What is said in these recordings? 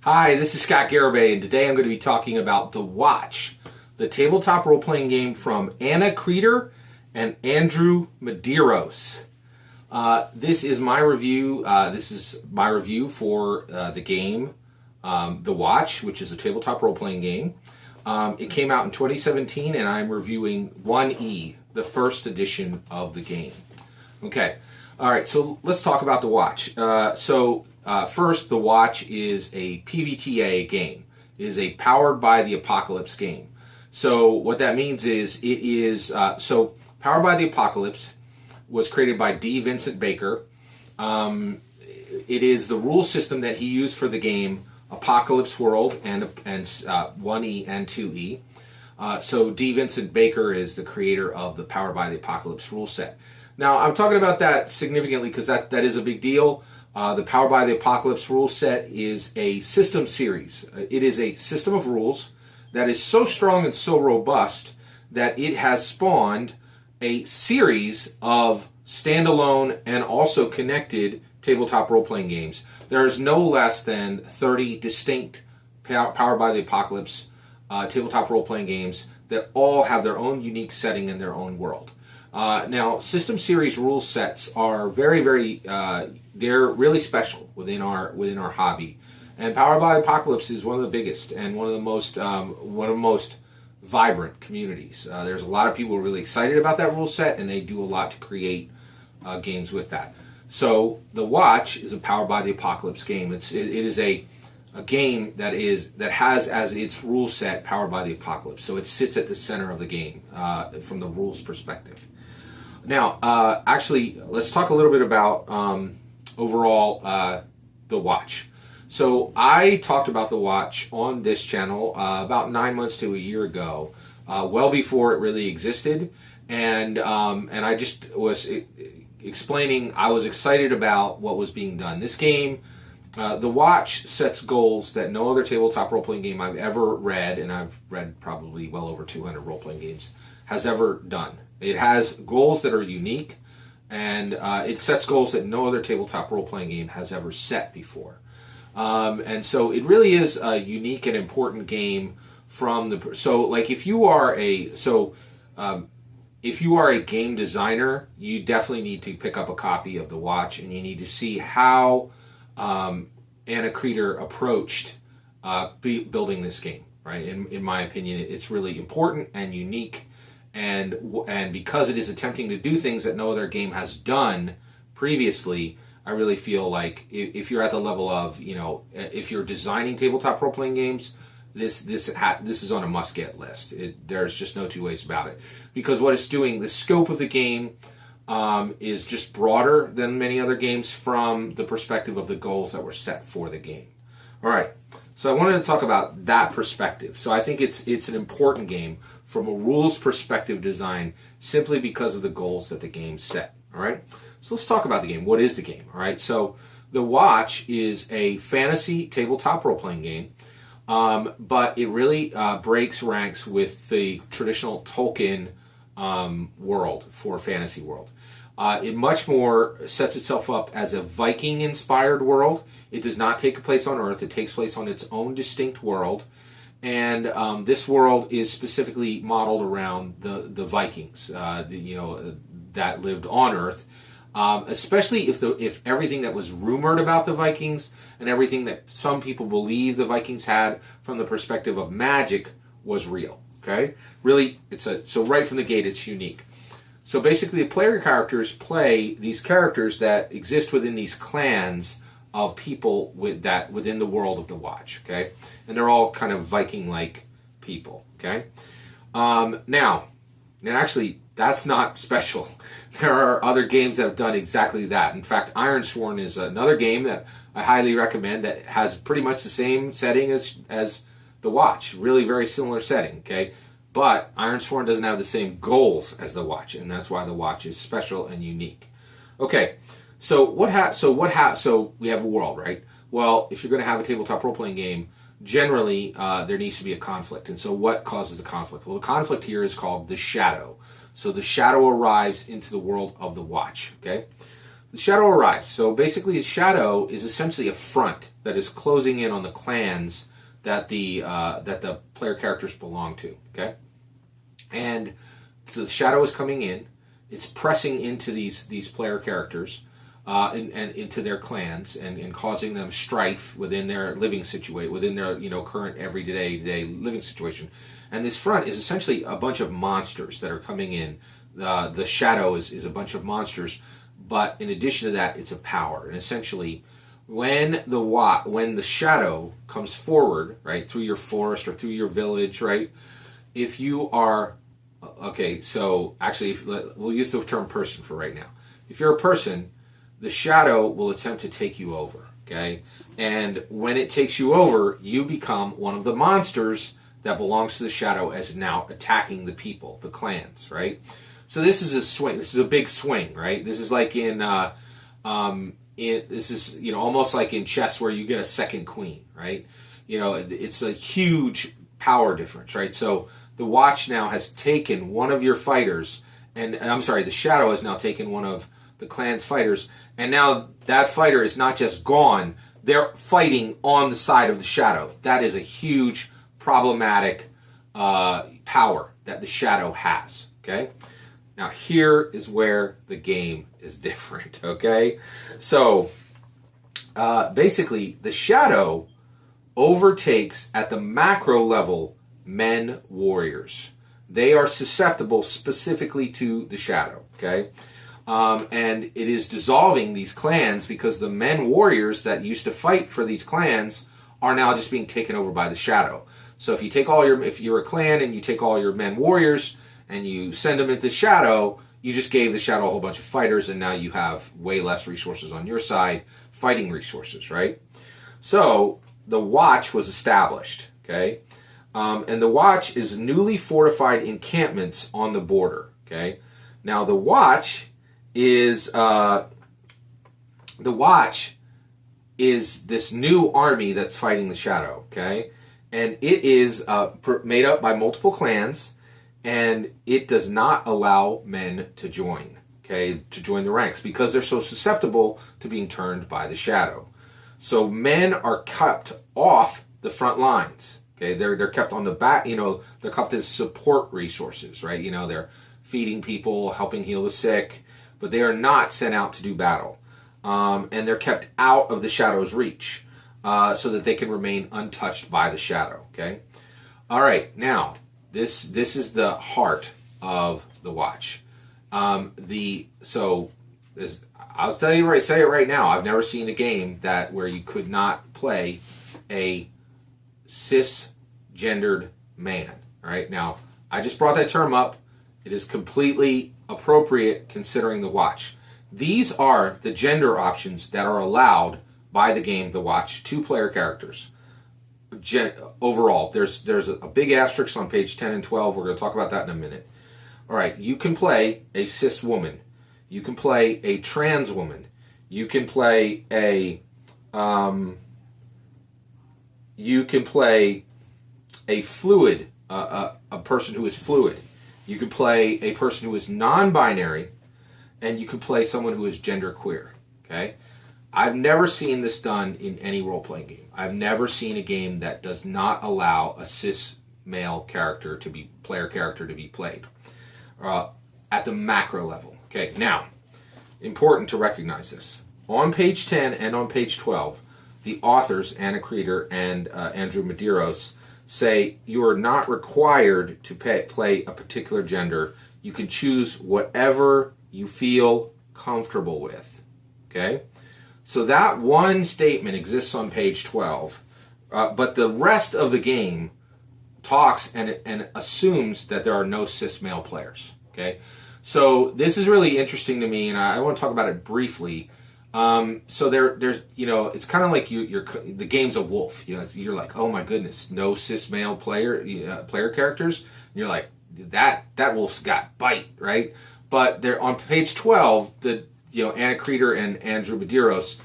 Hi, this is Scott Garibay, and today I'm going to be talking about The Watch, the tabletop role-playing game from Anna Kreider and Andrew Medeiros. This is my review. For the game The Watch, which is a tabletop role-playing game. It came out in 2017, and I'm reviewing 1E, the first edition of the game. Okay, all right. So let's talk about The Watch. First, The Watch is a PBTA game. It is a Powered by the Apocalypse game. So what that means is Powered by the Apocalypse was created by D. Vincent Baker. It is the rule system that he used for the game Apocalypse World and 1E and 2E. So D. Vincent Baker is the creator of the Powered by the Apocalypse rule set. Now, I'm talking about that significantly because that is a big deal. The Powered by the Apocalypse rule set is a system series. It is a system of rules that is so strong and so robust that it has spawned a series of standalone and also connected tabletop role-playing games. There is no less than 30 distinct Powered by the Apocalypse tabletop role-playing games that all have their own unique setting and their own world. Now, system series rule sets are very, they're really special within our hobby, and Powered by the Apocalypse is one of the biggest and one of the most vibrant communities. There's a lot of people really excited about that rule set, and they do a lot to create games with that. So The Watch is a Powered by the Apocalypse game. It is a game that has as its rule set Powered by the Apocalypse. So it sits at the center of the game from the rules perspective. Now, actually, let's talk a little bit about overall The Watch. So I talked about The Watch on this channel about 9 months to a year ago, well before it really existed, and I just was explaining I was excited about what was being done. This game, The Watch, sets goals that no other tabletop role-playing game I've ever read, and I've read probably well over 200 role-playing games, has ever done. It has goals that are unique, and it sets goals that no other tabletop role-playing game has ever set before. And so it really is a unique and important game if you are a game designer, you definitely need to pick up a copy of The Watch, and you need to see how Anna Kreider approached building this game. Right? In my opinion, it's really important and unique. And because it is attempting to do things that no other game has done previously, I really feel like if you're at the level of, if you're designing tabletop role-playing games, this is on a must-get list. There's just no two ways about it. Because what it's doing, the scope of the game is just broader than many other games from the perspective of the goals that were set for the game. All right, so I wanted to talk about that perspective. So I think it's an important game from a rules perspective design simply because of the goals that the game set. All right, so let's talk about the game. What is the game? All right, so The Watch is a fantasy tabletop role-playing game, but it really breaks ranks with the traditional Tolkien world for fantasy world. It much more sets itself up as a Viking-inspired world. It does not take place on Earth. It takes place on its own distinct world. And this world is specifically modeled around the Vikings, that lived on Earth. Especially if everything that was rumored about the Vikings and everything that some people believe the Vikings had from the perspective of magic was real. Okay, really, so right from the gate, it's unique. So basically, the player characters play these characters that exist within these clans of people within the world of The Watch. Okay, and they're all kind of Viking-like people. Okay, now, and actually, that's not special. There are other games that have done exactly that. In fact, Ironsworn is another game that I highly recommend that has pretty much the same setting as The Watch. Really very similar setting, okay? But Ironsworn doesn't have the same goals as The Watch, and that's why The Watch is special and unique. Okay, so we have a world, right? Well, if you're going to have a tabletop role-playing game, generally there needs to be a conflict. And so what causes the conflict? Well, the conflict here is called the Shadow. So the Shadow arrives into the world of The Watch, okay? the shadow arrives. So basically, the shadow is essentially a front that is closing in on the clans that the player characters belong to. Okay, and so the shadow is coming in. It's pressing into these player characters and into their clans and causing them strife within their living situation, within their current everyday living situation. And this front is essentially a bunch of monsters that are coming in. The shadow is a bunch of monsters, but in addition to that, it's a power. And essentially, when the shadow comes forward, right, through your forest or through your village, right, if you are okay, so actually, we'll use the term person for right now. If you're a person, the shadow will attempt to take you over, okay? And when it takes you over, you become one of the monsters that belongs to the shadow as now attacking the people, the clans, right? So this is a swing. This is a big swing, right? This is like this is almost like in chess where you get a second queen, right? It's a huge power difference, right? So the watch now has taken one of your fighters, and I'm sorry, the shadow has now taken one of the clan's fighters, and now that fighter is not just gone, they're fighting on the side of the shadow. That is a huge problematic power that the shadow has, okay? Now here is where the game is different, okay? So basically the shadow overtakes at the macro level men warriors. They are susceptible specifically to the shadow, okay? And it is dissolving these clans because the men warriors that used to fight for these clans are now just being taken over by the shadow. So if you're a clan and you take all your men warriors and you send them into the shadow, you just gave the shadow a whole bunch of fighters, and now you have way less resources on your side, fighting resources, right? So the watch was established, okay? And the watch is newly fortified encampments on the border, okay? Now the watch is this new army that's fighting the shadow, okay? And it is made up by multiple clans, and it does not allow men to join, okay, to join the ranks because they're so susceptible to being turned by the shadow. So men are kept off the front lines. Okay, they're kept on the back. They're kept as support resources, right? They're feeding people, helping heal the sick, but they are not sent out to do battle, and they're kept out of the shadow's reach, so that they can remain untouched by the shadow. Okay, all right. Now this is the heart of the watch. I'll say it right now. I've never seen a game where you could not play a cisgendered man. All right, now I just brought that term up. It is completely appropriate considering the watch. These are the gender options that are allowed by the game, the watch, 2 player characters. Overall, there's a big asterisk on page 10 and 12. We're going to talk about that in a minute. All right, you can play a cis woman. You can play a trans woman. You can play a fluid, a person who is fluid. You can play a person who is non-binary, and you can play someone who is genderqueer. Okay, I've never seen this done in any role-playing game. I've never seen a game that does not allow a cis male player character to be played at the macro level. Okay, now important to recognize this. On page 10 and on page 12, the authors, Anna Kreider and Andrew Medeiros, say you are not required to play a particular gender. You can choose whatever you feel comfortable with. Okay? So that one statement exists on page 12, but the rest of the game talks and assumes that there are no cis male players. Okay? So this is really interesting to me, and I want to talk about it briefly. So there's it's kind of like the game's a wolf. You're like, oh my goodness, no cis male player characters. And you're like, that wolf's got bite, right? But they're on page 12. Anna Kreider and Andrew Medeiros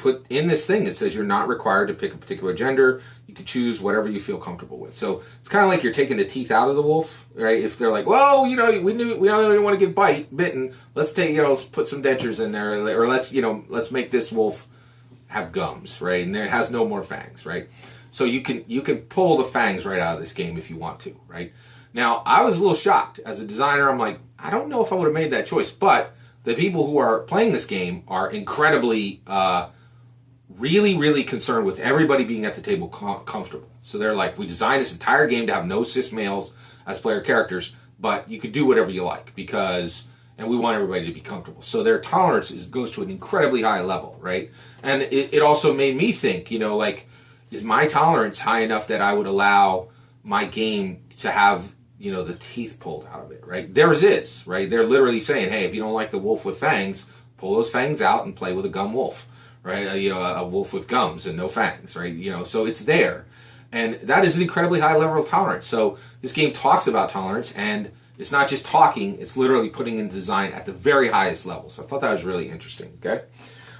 put in this thing that says you're not required to pick a particular gender. You can choose whatever you feel comfortable with. So it's kind of like you're taking the teeth out of the wolf, right? If they're like, well, you know, we don't want to get bitten. Let's take, you know, let's put some dentures in there, or let's make this wolf have gums, right? And it has no more fangs, right? So you can pull the fangs right out of this game if you want to, right? Now, I was a little shocked as a designer. I'm like, I don't know if I would have made that choice, but the people who are playing this game are incredibly, really, really concerned with everybody being at the table comfortable. So they're like, we designed this entire game to have no cis males as player characters, but you could do whatever you like and we want everybody to be comfortable. So their tolerance goes to an incredibly high level, right? And it also made me think, you know, like, is my tolerance high enough that I would allow my game to have, you know, the teeth pulled out of it, right? Theirs is, right? They're literally saying, hey, if you don't like the wolf with fangs, pull those fangs out and play with a gum wolf, right? You know, a wolf with gums and no fangs, right? You know, so it's there. And that is an incredibly high level of tolerance. So this game talks about tolerance, and it's not just talking, it's literally putting in design at the very highest level. So I thought that was really interesting, okay?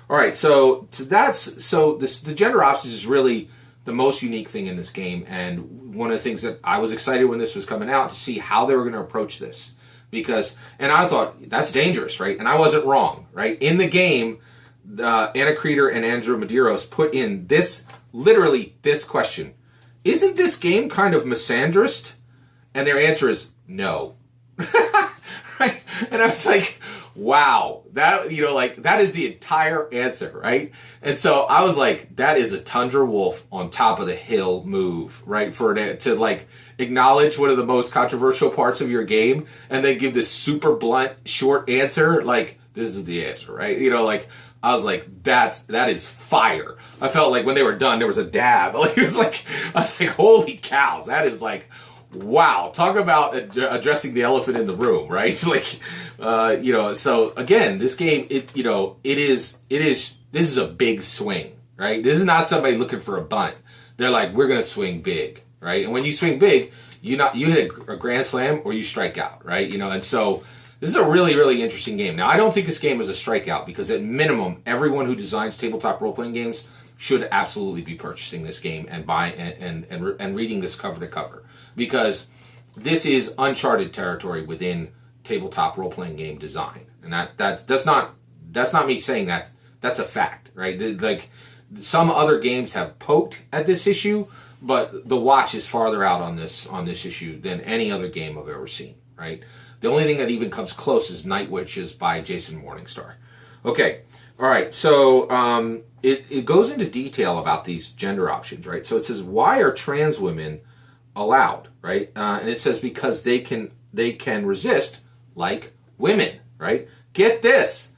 All right, so the gender options is really the most unique thing in this game, and one of the things that I was excited when this was coming out to see how they were going to approach this, and I thought that's dangerous, right? And I wasn't wrong, right? In the game, Anna Kreider and Andrew Medeiros put in literally this question: isn't this game kind of misandrist? And their answer is no. Right? And I was like, wow, that, you know, like, that is the entire answer, right? And so I was like, that is a tundra wolf on top of the hill move, right? For it to like acknowledge one of the most controversial parts of your game and then give this super blunt, short answer, like, this is the answer, right? You know, like, I was like, that is fire. I felt like when they were done, there was a dab. Like, I was like, holy cows, that is like, wow, talk about addressing the elephant in the room, right? Like, you know, so again, this game, this is a big swing, right? This is not somebody looking for a bunt. They're like, we're going to swing big, right? And when you swing big, you hit a grand slam or you strike out, right? You know, and so this is a really, really interesting game. Now, I don't think this game is a strikeout because at minimum, everyone who designs tabletop role-playing games should absolutely be purchasing this game and and reading this cover to cover, because this is uncharted territory within tabletop role-playing game design, and that's not me saying that. That's a fact, right? Like, some other games have poked at this issue, but the Watch is farther out on this issue than any other game I've ever seen, right? The only thing that even comes close is Night Witches by Jason Morningstar. Okay, all right, so it goes into detail about these gender options, right? So it says, why are trans women allowed, right? And it says because they can resist like women, right? Get this.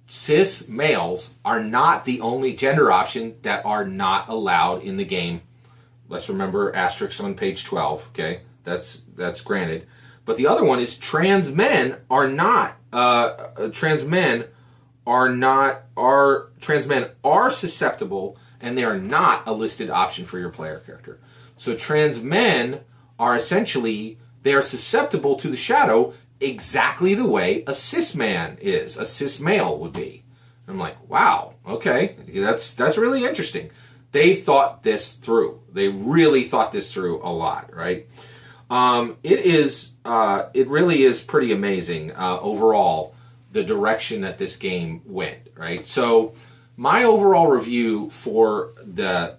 Cis males are not the only gender option that are not allowed in the game. Let's remember asterisk on page 12, okay? That's granted. But the other one is trans men are susceptible, and they are not a listed option for your player character. So trans men are essentially, they're susceptible to the shadow exactly the way a cis man is, a cis male would be. I'm like, wow, okay, that's really interesting. They thought this through. They really thought this through a lot, right? It really is pretty amazing overall, the direction that this game went, right? So my overall review for the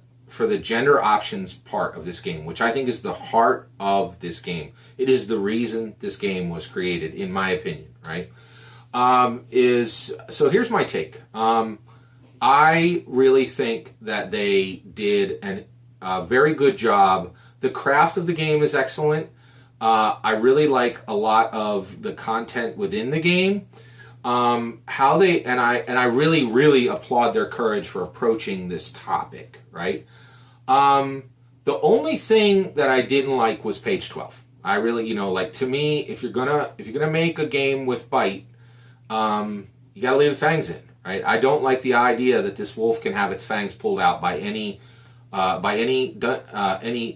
gender options part of this game, which I think is the heart of this game, it is the reason this game was created, in my opinion, right? So here's my take. I really think that they did a very good job. The craft of the game is excellent. I really like a lot of the content within the game. I really, really applaud their courage for approaching this topic, right? The only thing that I didn't like was page 12. I really, like, to me, if you're gonna make a game with bite, you gotta leave the fangs in, right? I don't like the idea that this wolf can have its fangs pulled out by any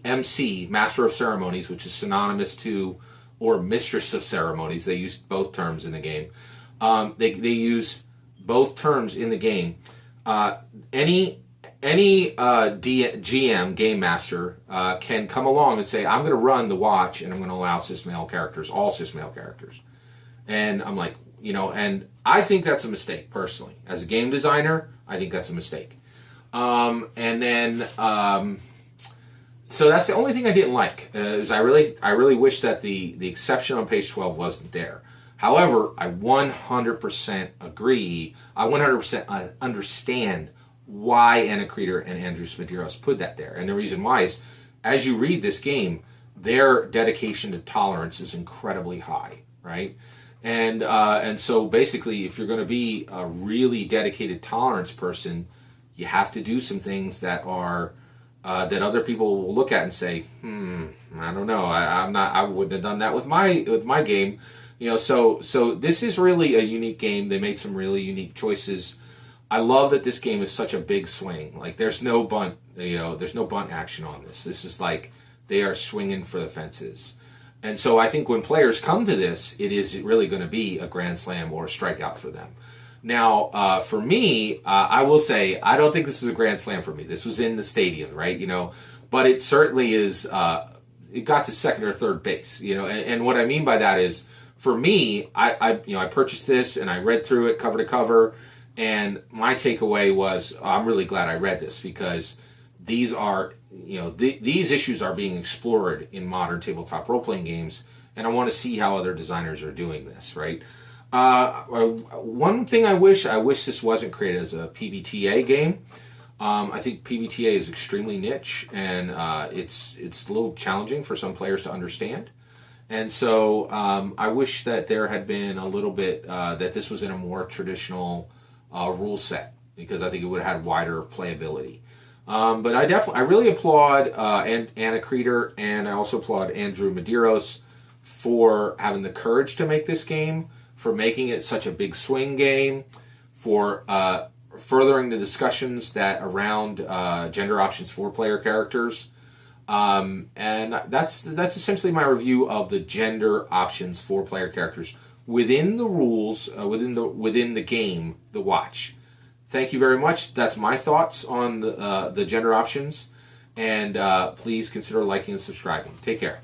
MC, Master of Ceremonies, which is synonymous to, or Mistress of Ceremonies. They use both terms in the game. They use both terms in the game. GM game master can come along and say, I'm going to run the watch and I'm going to allow cis male characters, all cis male characters. And I'm like, and I think that's a mistake personally. As a game designer, I think that's a mistake. So that's the only thing I didn't like. Is I really wish that the exception on page 12 wasn't there. However, I 100% agree. I 100% understand why Anna Kreider and Andrew Medeiros put that there. And the reason why is, as you read this game, their dedication to tolerance is incredibly high, right? And so basically, if you're going to be a really dedicated tolerance person, you have to do some things that are that other people will look at and say, I don't know, I wouldn't have done that with my game. So this is really a unique game. They made some really unique choices. I love that this game is such a big swing. Like, there's no bunt, there's no bunt action on this. This is like they are swinging for the fences. And so I think when players come to this, it is really going to be a grand slam or a strikeout for them. Now, for me, I will say I don't think this is a grand slam for me. This was in the stadium, right? But it certainly is. It got to second or third base, and what I mean by that is, for me, I purchased this and I read through it cover to cover, and my takeaway was, I'm really glad I read this, because these are, these issues are being explored in modern tabletop role-playing games, and I want to see how other designers are doing this, right? One thing I wish this wasn't created as a PBTA game. I think PBTA is extremely niche, and it's a little challenging for some players to understand. And so I wish that there had been a little bit, that this was in a more traditional rule set, because I think it would have had wider playability. But I really applaud Anna Kreider, and I also applaud Andrew Medeiros for having the courage to make this game, for making it such a big swing game, for furthering the discussions that around gender options for player characters. And that's essentially my review of the gender options for player characters within the rules, within the game, The Watch. Thank you very much. That's my thoughts on the gender options, and please consider liking and subscribing. Take care.